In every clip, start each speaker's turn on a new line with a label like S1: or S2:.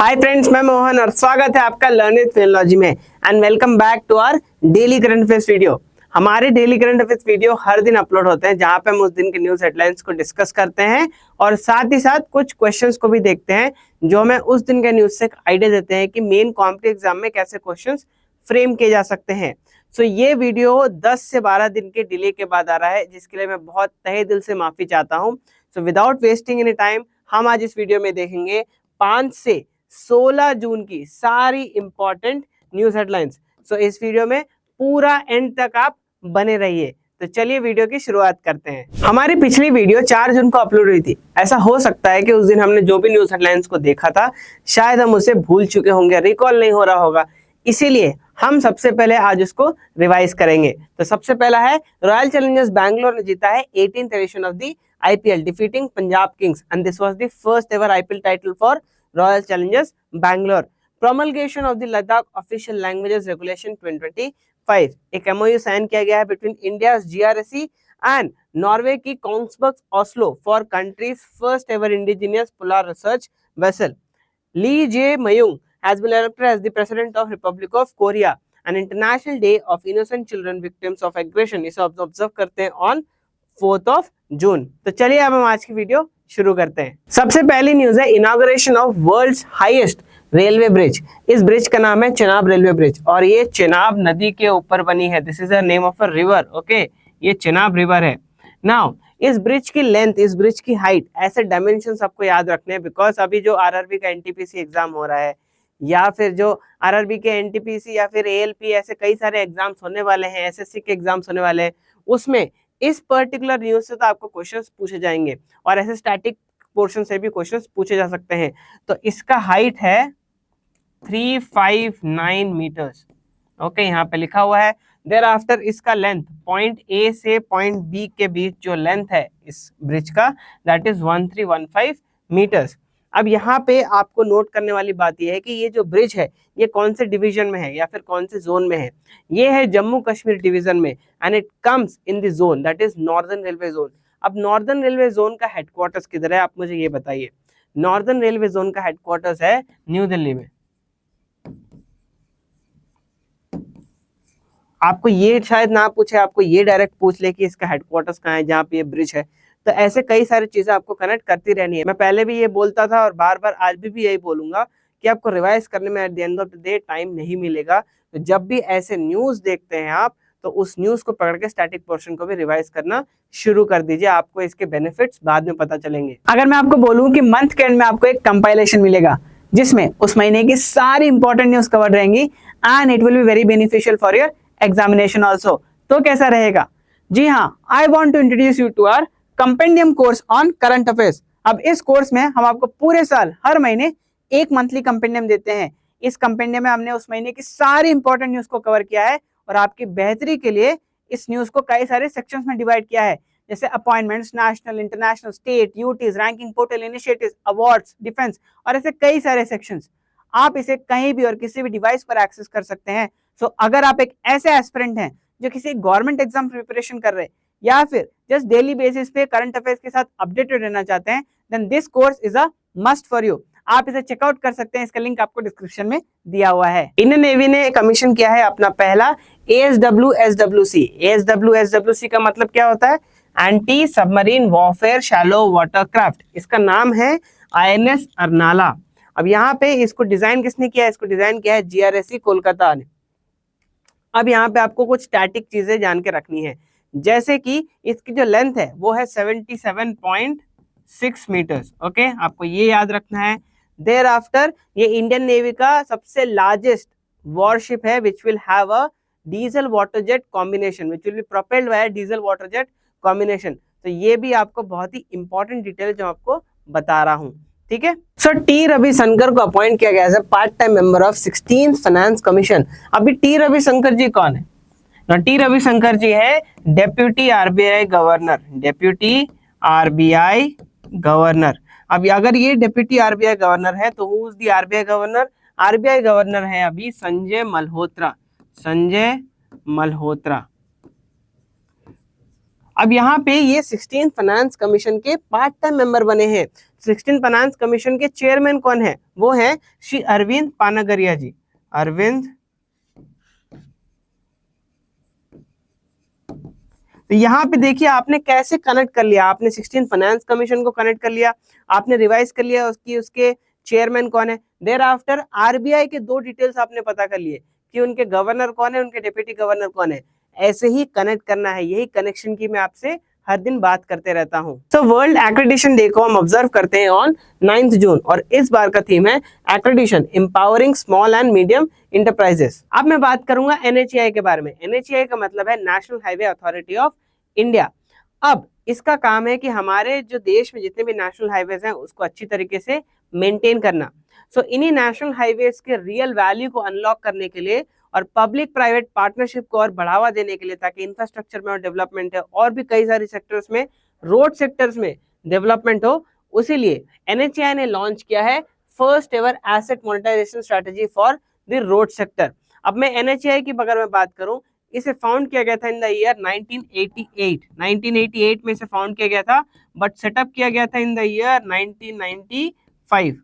S1: Hi friends, मैं मोहन और स्वागत है आपका लर्न विद फिनोलॉजी में and welcome back to our daily current affairs video. हमारे डेली करंट अफेयर्स वीडियो हर दिन अपलोड होते हैं जहां पे हम उस दिन के न्यूज हेडलाइंस को डिस्कस करते हैं और साथ ही साथ कुछ क्वेश्चंस को भी देखते हैं जो हमें उस दिन के न्यूज से एक आइडिया देते हैं कि मेन कॉम्पिटिटिव एग्जाम में कैसे क्वेश्चंस फ्रेम किए जा सकते हैं। सो ये वीडियो 10 से 12 दिन के डिले के बाद आ रहा है, जिसके लिए मैं बहुत तहे दिल से माफी चाहता हूँ। So without wasting any time हम आज इस वीडियो में देखेंगे 5 से 16 जून की सारी इंपॉर्टेंट न्यूज हेडलाइंस। सो इस वीडियो में पूरा एंड तक आप बने रहिए। तो चलिए वीडियो की शुरुआत करते हैं। हमारी पिछली वीडियो 4 जून को अपलोड हुई थी। ऐसा हो सकता है कि उस दिन हमने जो भी न्यूज हेडलाइंस को देखा था शायद हम उसे भूल चुके होंगे, रिकॉल नहीं हो रहा होगा, इसीलिए हम सबसे पहले आज उसको रिवाइज करेंगे। तो सबसे पहला है रॉयल चैलेंजर्स बैंगलोर ने जीता है 18th edition of the IPL defeating Punjab Kings and this was the first ever IPL title for Royal Challengers Bangalore. Promulgation of the Ladakh Official Languages Regulation 2025. एक MOU साइन किया गया है between India's GRSE and Norway की Kongsberg Oslo for country's first ever indigenous polar research vessel. Lee Jae Myung has been elected as the President of Republic of Korea. An International Day of Innocent Children Victims of Aggression इसे observe करते हैं on 4th of June। तो चलिए अब हम आज की video शुरू करते हैं। सबसे पहली न्यूज है inauguration of world's highest railway bridge. इस ब्रिज का नाम है चेनाब रेलवे ब्रिज और ये चेनाब नदी के ऊपर बनी है। This is the name of a river. Okay, ये चेनाब रिवर है। नाउ इस ब्रिज की लेंथ, इस ब्रिज की हाइट, ऐसे डायमेंशंस आपको याद रखने हैं बिकॉज अभी जो आरआरबी का एनटीपीसी एग्जाम हो रहा है या फिर जो आरआरबी के एनटीपीसी या फिर ALP ऐसे कई सारे एग्जाम्स होने वाले हैं, SSC के एग्जाम्स होने वाले हैं, उसमें इस पर्टिकुलर न्यूज से तो आपको क्वेश्चंस पूछे जाएंगे और ऐसे स्टैटिक पोर्शन से भी क्वेश्चंस पूछे जा सकते हैं। तो इसका हाइट है 359 मीटर्स। ओके, यहाँ पे लिखा हुआ है। देयर आफ्टर इसका लेंथ पॉइंट A से पॉइंट B के बीच जो लेंथ है इस ब्रिज का दैट इज 1315 मीटर्स। अब यहाँ पे आपको नोट करने वाली बात यह है कि ये जो ब्रिज है ये कौन से डिवीजन में है या फिर कौन से जोन में है। ये है जम्मू कश्मीर डिवीजन में and it comes in the zone that is northern railway zone. अब नॉर्दर्न रेलवे जोन का हेडक्वार्टर्स किधर है, आप मुझे ये बताइए। नॉर्दर्न रेलवे जोन का हेडक्वार्टर्स है न्यू दिल्ली में। आपको ये शायद ना पूछे, आपको ये डायरेक्ट पूछ ले कि इसका हेडक्वार्टर्स कहाँ है जहाँ पे ये ब्रिज है। तो ऐसे कई सारी चीजें आपको कनेक्ट करती रहनी है। मैं पहले भी ये बोलता था और बार बार आज भी यही बोलूंगा कि आपको रिवाइज करने में at the end of the day time नहीं मिलेगा। तो जब भी ऐसे न्यूज देखते हैं आप तो उस न्यूज को पकड़ के स्टैटिक पोर्शन को भी रिवाइज करना शुरू कर दीजिए, आपको इसके बेनिफिट्स बाद में पता चलेंगे। अगर मैं आपको बोलूं कि मंथ के एंड में आपको एक कंपाइलेशन मिलेगा जिसमें उस महीने की सारी इंपॉर्टेंट न्यूज कवर रहेंगी and it will be very beneficial for your examination also, तो कैसा रहेगा? जी हाँ, I want to introduce you to our compendium course on current affairs. अब इस कोर्स में हम आपको पूरे साल हर महीने एक मंथली कंपेंडियम देते हैं। इस कंपेंडियम में हमने उस महीने की सारी इंपॉर्टेंट न्यूज को कवर किया है और आपकी बेहतरी के लिए इस न्यूज को कई सारे सेक्शंस में डिवाइड किया है, जैसे appointments, national, international, state, UTs, ranking, portal, initiatives, awards, defence और ऐसे कई सारे सेक्शंस। आप इसे कहीं भी और किसी भी डिवाइस पर एक्सेस कर सकते हैं। सो अगर आप एक ऐसे एस्पिरेंट हैं जो किसी गवर्नमेंट एग्जाम प्रिपरेशन कर रहे हैं या फिर जस्ट डेली बेसिस पे करंट अफेयर्स के साथ अपडेटेड रहना चाहते हैं, then this course is a must for you. आप इसे चेकआउट कर सकते हैं, इसका लिंक आपको डिस्क्रिप्शन में दिया हुआ है। इंडियन नेवी ने कमीशन किया है अपना पहला ASW-SWC। ASW-SWC का मतलब क्या होता है? Anti submarine warfare shallow watercraft. इसका नाम है INS अर्नाला। अब यहाँ पे इसको डिजाइन किसने किया है? इसको डिजाइन किया है GRSE कोलकाता ने। अब यहाँ पे आपको कुछ स्टैटिक चीजें जान के रखनी है, जैसे कि इसकी जो लेंथ है वो है 77.6 मीटर्स। ओके, आपको ये याद रखना है। देयर आफ्टर ये इंडियन नेवी का सबसे लार्जेस्ट वॉरशिप है which will have a diesel water jet combination which will be propelled by diesel water jet combination. तो ये भी आपको बहुत ही इंपॉर्टेंट डिटेल जो आपको बता रहा हूँ, ठीक है। सो टी रविशंकर को अपॉइंट किया गया as a part time member of 16th finance commission. अभी टी रविशंकर जी कौन है? टी रविशंकर जी है deputy RBI governor. Deputy RBI governor. अब अगर ये डेप्यूटी RBI गवर्नर है तो who is the RBI governor? RBI governor है अभी संजय मल्होत्रा। संजय मल्होत्रा। अब यहाँ पे ये 16th फाइनेंस कमीशन के पार्ट टाइम मेंबर बने हैं। 16 फाइनेंस कमीशन के चेयरमैन कौन है? वो है श्री अरविंद पानागरिया जी। अरविंद। तो यहाँ पे देखिए आपने कैसे कनेक्ट कर लिया, आपने 16 फाइनेंस कमीशन को कनेक्ट कर लिया, आपने रिवाइज कर लिया उसके चेयरमैन कौन है। देयर आफ्टर आरबीआई के 2 डिटेल्स आपने पता कर लिए कि उनके गवर्नर कौन है, उनके डिप्टी गवर्नर कौन है। ऐसे ही कनेक्ट करना है, यही कनेक्शन की मैं आपसे हर दिन बात करते रहता हूं। तो वर्ल्ड एक्रेडिटेशन डे को हम ऑब्जर्व करते हैं ऑन 9 जून और इस बार का थीम है accreditation empowering small and medium enterprises. अब मैं बात करूंगा एनएचएआई के बारे में। एनएचएआई का मतलब है national highway authority of India. अब इसका काम है कि हमारे जो देश में जितने भी नेशनल हाईवेज हैं उसको अच्छी तरीके से मेंटेन करना। सो इन्हीं नेशनल हाईवेज के रियल वैल्यू को अनलॉक करने के लिए और पब्लिक प्राइवेट पार्टनरशिप को और बढ़ावा देने के लिए, ताकि इंफ्रास्ट्रक्चर में और डेवलपमेंट है और भी कई सारी सेक्टर्स में, रोड सेक्टर्स में डेवलपमेंट हो, उसीलिए एनएचएआई ने लॉन्च किया है first ever asset monetisation strategy for the road sector. अब मैं एनएचएआई की अगर मैं बात करूं, इसे फाउंड किया गया था इन द ईयर 1988 में इसे फाउंड किया गया था, बट सेटअप किया गया था in the year 1995।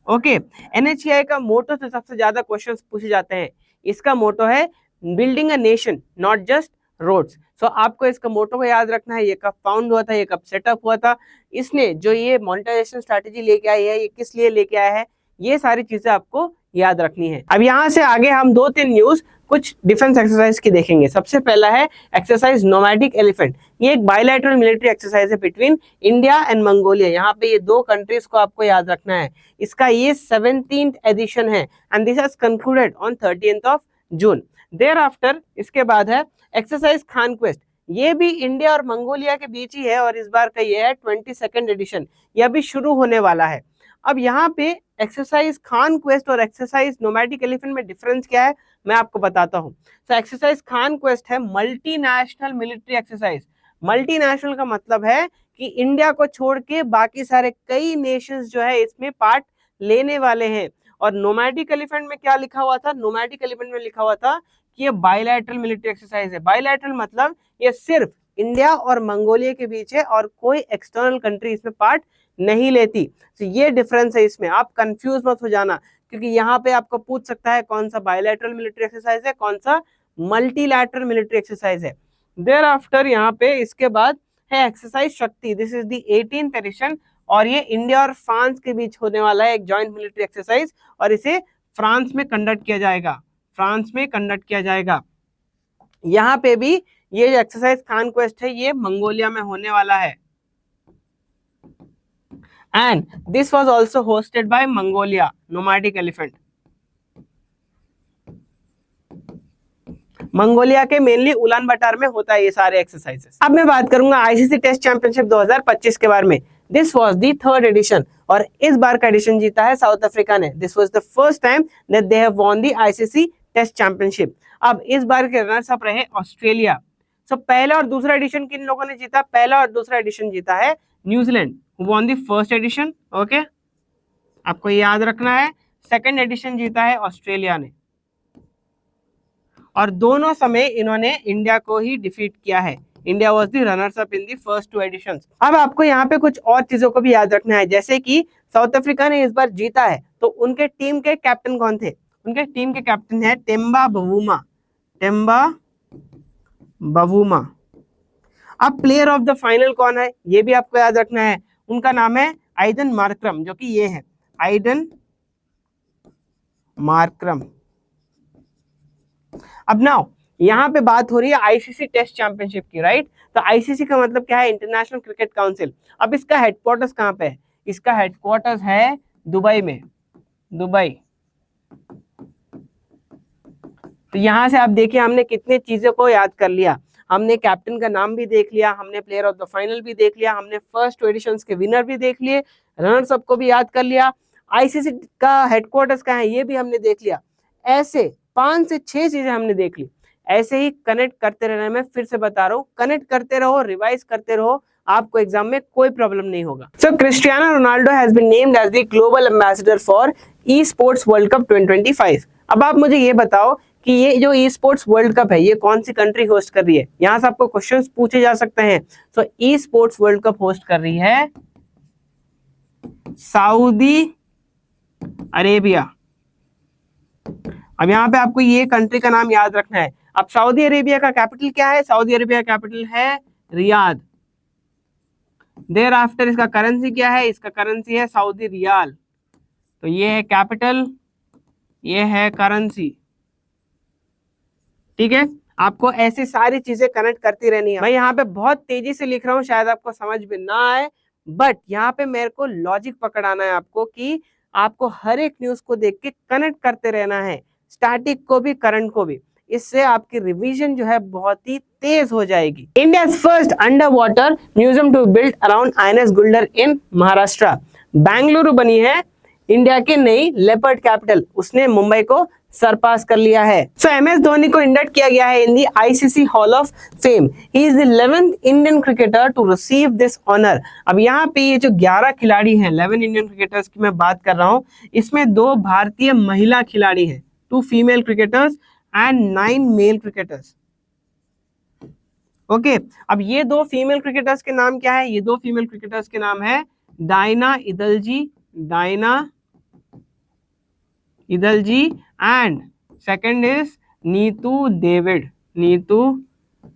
S1: Okay, NHAI का मोटो से सबसे ज्यादा क्वेश्चंस पूछे जाते हैं। इसका मोटो है building a nation not just roads. So आपको इसका मोटो को याद रखना है, ये कब फाउंड हुआ था, ये कब सेटअप हुआ था, इसने जो ये मोनेटाइजेशन स्ट्रेटेजी लेके आई है ये किस लिए लेके आया है, ये सारी चीजें आपको याद रखनी है। अब यहाँ से आगे हम 2-3 न्यूज कुछ डिफेंस एक्सरसाइज की देखेंगे। सबसे पहला है एक्सरसाइज नोमैडिक एलिफेंट। ये एक बायलैटरल मिलिट्री एक्सरसाइज है बिटवीन इंडिया एंड मंगोलिया। यहाँ पे ये 2 कंट्रीज को आपको याद रखना है। इसका ये 17th एडिशन है and this has concluded on 30th June. Thereafter इसके बाद है एक्सरसाइज कॉन्क्वेस्ट। ये भी इंडिया और मंगोलिया के बीच ही है और इस बार का ये है 22nd एडिशन। ये अभी शुरू होने वाला है। अब यहाँ पे एक्सरसाइज कॉन्क्वेस्ट और एक्सरसाइज नोमैडिक एलिफेंट में डिफरेंस क्या है मैं आपको बताता हूँ। तो एक्सरसाइज कॉन्क्वेस्ट है मल्टीनेशनल मिलिट्री एक्सरसाइज। मल्टीनेशनल का मतलब है कि इंडिया को छोड़ के बाकी सारे कई नेशंस जो है इसमें पार्ट लेने वाले हैं। और नोमैडिक एलिफेंट में क्या लिखा हुआ था? नोमैडिक एलिफेंट में लिखा हुआ था कि ये बायलैटरल मिलिट्री एक्सरसाइज है। बायलैटरल मतलब ये सिर्फ इंडिया और मंगोलिया के बीच है और कोई एक्सटर्नल कंट्री इसमें पार्ट नहीं लेती। तो ये डिफरेंस है इसमें, आप कंफ्यूज मत हो जाना, क्योंकि यहाँ पे आपको पूछ सकता है कौन सा बायलैटरल मिलिट्री एक्सरसाइज है, कौन सा मल्टीलैटरल मिलिट्री एक्सरसाइज है। देयर आफ्टर यहाँ पे इसके बाद है एक्सरसाइज शक्ति। This is the 18th addition और ये इंडिया और फ्रांस के बीच होने वाला है एक जॉइंट मिलिट्री एक्सरसाइज और इसे फ्रांस में कंडक्ट किया जाएगा। फ्रांस में कंडक्ट किया जाएगा। यहाँ पे भी ये जो एक्सरसाइज कॉन्क्वेस्ट है ये मंगोलिया में होने वाला है and this was also hosted by Mongolia nomadic elephant। Mongolia के मेनली उलान बटार में होता है ये सारे एक्सरसाइजेस। अब मैं बात करूंगा आईसीसी टेस्ट चैंपियनशिप 2025 के बारे में। This was the 3rd addition और इस बार का एडिशन जीता है साउथ अफ्रीका ने। This was the first time that they have won the ICC test championship. अब इस बार के रनर्स अप रहे ऑस्ट्रेलिया। सो पहला और दूसरा एडिशन किन लोगों ने जीता? पहला और दूसरा एडिशन जीता है New Zealand who won the first edition। Okay, आपको याद रखना है। सेकंड एडिशन जीता है ऑस्ट्रेलिया ने और दोनों समय इन्होंने इंडिया को ही डिफीट किया है। India was the runners up in the first 2 editions. अब आपको यहाँ पे कुछ और चीजों को भी याद रखना है, जैसे कि साउथ अफ्रीका ने इस बार जीता है तो उनके टीम के कैप्टन कौन थे? उनके टीम के कैप्टन है टेम्बा बवूमा। Temba Bavuma. अब प्लेयर ऑफ द फाइनल कौन है ये भी आपको याद रखना है। उनका नाम है आइडन मार्क्रम, जो कि ये है आइडन मार्क्रम। अब नाउ यहाँ पे बात हो रही है आईसीसी टेस्ट चैंपियनशिप की, राइट? तो आईसीसी का मतलब क्या है? International cricket council. अब इसका हेडक्वार्टर्स कहाँ पे है? इसका हेडक्वार्टर्स है दुबई में, दुबई। तो यहां से आप देखिए हमने कितनी चीजों को याद कर लिया। हमने कैप्टन का नाम भी देख लिया, हमने प्लेयर ऑफ द फाइनल भी देख लिया, हमने फर्स्ट 2 एडिशंस के विनर भी देख लिए, रनर्स अप को भी याद कर लिया, आईसीसी का हेडक्वार्टर्स कहाँ है ये भी हमने देख लिया। ऐसे 5 से 6 चीजें हमने देख ली। ऐसे ही कनेक्ट करते रहना है। मैं फिर से बता रहा हूँ, कनेक्ट करते रहो, रिवाइज करते रहो, आपको एग्जाम में कोई प्रॉब्लम नहीं होगा। So Cristiano Ronaldo has been named as the global ambassador for esports world cup 2025। अब आप मुझे ये बताओ कि ये जो ई स्पोर्ट्स वर्ल्ड कप है ये कौन सी कंट्री होस्ट कर रही है? यहाँ से आपको क्वेश्चंस पूछे जा सकते हैं। So esports world cup host कर रही है सऊदी अरेबिया। अब यहाँ पे आपको ये कंट्री का नाम याद रखना है। अब सऊदी अरेबिया का कैपिटल क्या है? सऊदी अरेबिया का कैपिटल है रियाद। देयर आफ्टर इसका करेंसी क्या है? इसका करेंसी है सऊदी रियाल। तो ये है कैपिटल, ये है करेंसी। ठीक है, आपको ऐसी सारी चीजें कनेक्ट करती रहनी है। मैं यहाँ पे बहुत तेजी से लिख रहा हूँ, शायद आपको समझ में ना आए, बट यहाँ पे मेरे को लॉजिक पकड़ाना है आपको कि आपको हर एक न्यूज को देख के कनेक्ट करते रहना है, स्टैटिक को भी करंट को भी। इससे आपकी रिवीजन जो है बहुत ही तेज हो जाएगी। India first underwater museum to build around INS Guldar in Maharashtra. Bengaluru बनी है इंडिया की नई लेपर्ड कैपिटल, उसने मुंबई को सरपास कर लिया है। सो एमएस धोनी को इंडक्ट किया गया है in the ICC hall of fame. He is the 11th Indian cricketer to receive this honour. अब यहाँ पे ये जो 11 खिलाड़ी हैं, 11 इंडियन क्रिकेटर्स की मैं बात कर रहा हूँ, इसमें 2 भारतीय महिला खिलाड़ी हैं, 2 female cricketers and 9 male cricketers. Okay, अब ये 2 फीमेल क्रिकेटर्स के नाम क्या है? ये 2 फीमेल क्रिकेटर्स के नाम है Diana Edulji, Diana Edulji, and second is Neetu David, Neetu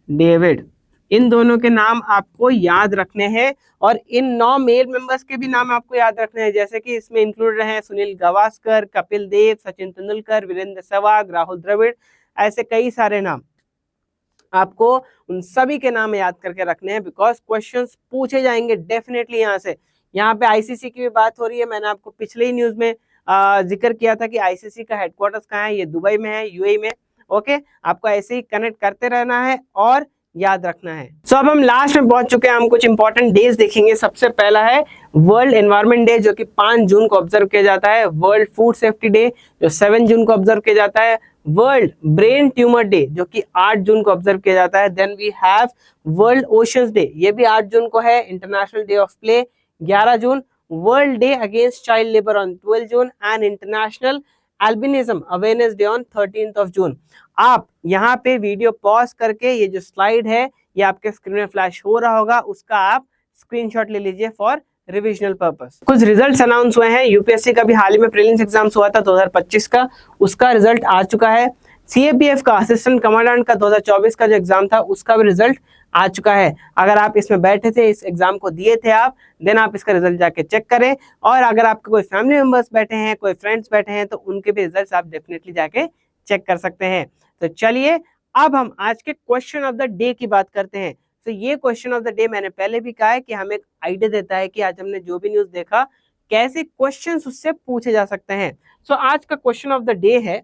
S1: David. इन दोनों के नाम आपको याद रखने हैं और इन 9 मेल मेंबर्स के भी नाम आपको याद रखने हैं, जैसे कि इसमें इंक्लूड रहे सुनील गावस्कर, कपिल देव, सचिन तेंदुलकर, वीरेंद्र सहवाग, राहुल द्रविड़, ऐसे कई सारे नाम आपको उन सभी के नाम याद करके रखने हैं, बिकॉज क्वेश्चंस पूछे जाएंगे डेफिनेटली यहाँ से। यहाँ पे आईसीसी की भी बात हो रही है, मैंने आपको पिछले ही न्यूज में जिक्र किया था कि आईसीसी का हेडक्वार्टर्स कहाँ है, ये दुबई में है, यूएई में। ओके, आपको ऐसे ही कनेक्ट करते रहना है और याद रखना है। सो अब हम लास्ट में पहुंच चुके हैं, हम कुछ इंपॉर्टेंट डेज देखेंगे। सबसे पहला है वर्ल्ड एनवायरनमेंट डे, जो कि 5 जून को ऑब्जर्व किया जाता है। वर्ल्ड फूड सेफ्टी डे, जो 7 जून को ऑब्जर्व किया जाता है। वर्ल्ड ब्रेन ट्यूमर डे, जो कि 8 जून को ऑब्जर्व किया जाता है। Then we have world oceans day, ये भी 8 जून को है। International day of play 11 June. World day against child labour on 12 June and international albinism awareness day on 13th of June. आप यहाँ पे वीडियो पॉज करके ये जो स्लाइड है ये आपके स्क्रीन में फ्लैश हो रहा होगा, उसका आप स्क्रीनशॉट ले लीजिए फॉर रिविजनल पर्पस। कुछ रिजल्ट्स अनाउंस हुए हैं। यूपीएससी का भी हाल ही में प्रीलिम्स एग्जाम्स हुआ था 2025 का, उसका रिजल्ट आ चुका है। सीएपीएफ का असिस्टेंट कमांडेंट का 2024 का जो एग्जाम था उसका भी रिजल्ट आ चुका है। अगर आप इसमें बैठे थे, इस एग्जाम को दिए थे आप, देन आप इसका रिजल्ट जाके चेक करें। और अगर आपके कोई फैमिली मेंबर्स बैठे हैं, कोई फ्रेंड्स बैठे हैं, तो उनके भी रिजल्ट्स आप डेफिनेटली जाके चेक कर सकते हैं। तो चलिए अब हम आज के क्वेश्चन ऑफ द डे की बात करते हैं। तो ये क्वेश्चन ऑफ द डे मैंने पहले भी कहा है कि हमें एक आइडिया देता है कि आज हमने जो भी न्यूज देखा कैसे क्वेश्चंस उससे पूछे जा सकते हैं। सो आज का क्वेश्चन ऑफ द डे है,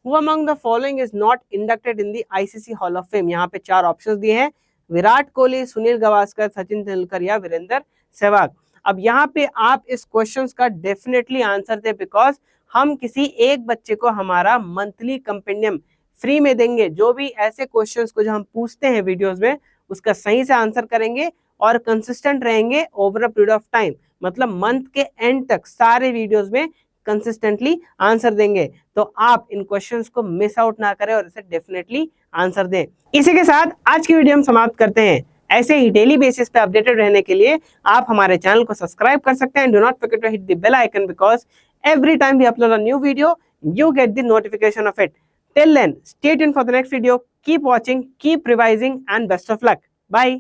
S1: Who among the following is not inducted in the ICC Hall of Fame? यहाँ पे 4 ऑप्शंस दिए हैं, विराट कोहली, सुनील गावस्कर, सचिन तेंदुलकर या वीरेंद्र सहवाग। अब यहाँ पे आप इस क्वेश्चंस का डेफिनेटली आंसर दे, बिकॉज हम किसी एक बच्चे को हमारा मंथली कंपेंडियम फ्री में देंगे। जो भी ऐसे क्वेश्चंस को जो हम पूछते हैं वीडियोस में, उसका सही से आंसर करेंगे और कंसिस्टेंट रहेंगे over a period of time, मतलब मंथ के एंड तक सारे वीडियोस में कंसिस्टेंटली आंसर देंगे। तो आप इन क्वेश्चंस को मिस आउट ना करें और इसे डेफिनेटली आंसर दें। इसी के साथ आज की वीडियो हम समाप्त करते हैं। ऐसे ही डेली बेसिस पे अपडेटेड रहने के लिए आप हमारे चैनल को सब्सक्राइब कर सकते हैं। Do not forget to hit the bell icon, because every time we upload a new video, you get the notification of it. Till then, stay tuned for the next video. Keep watching, keep revising, and best of luck. Bye.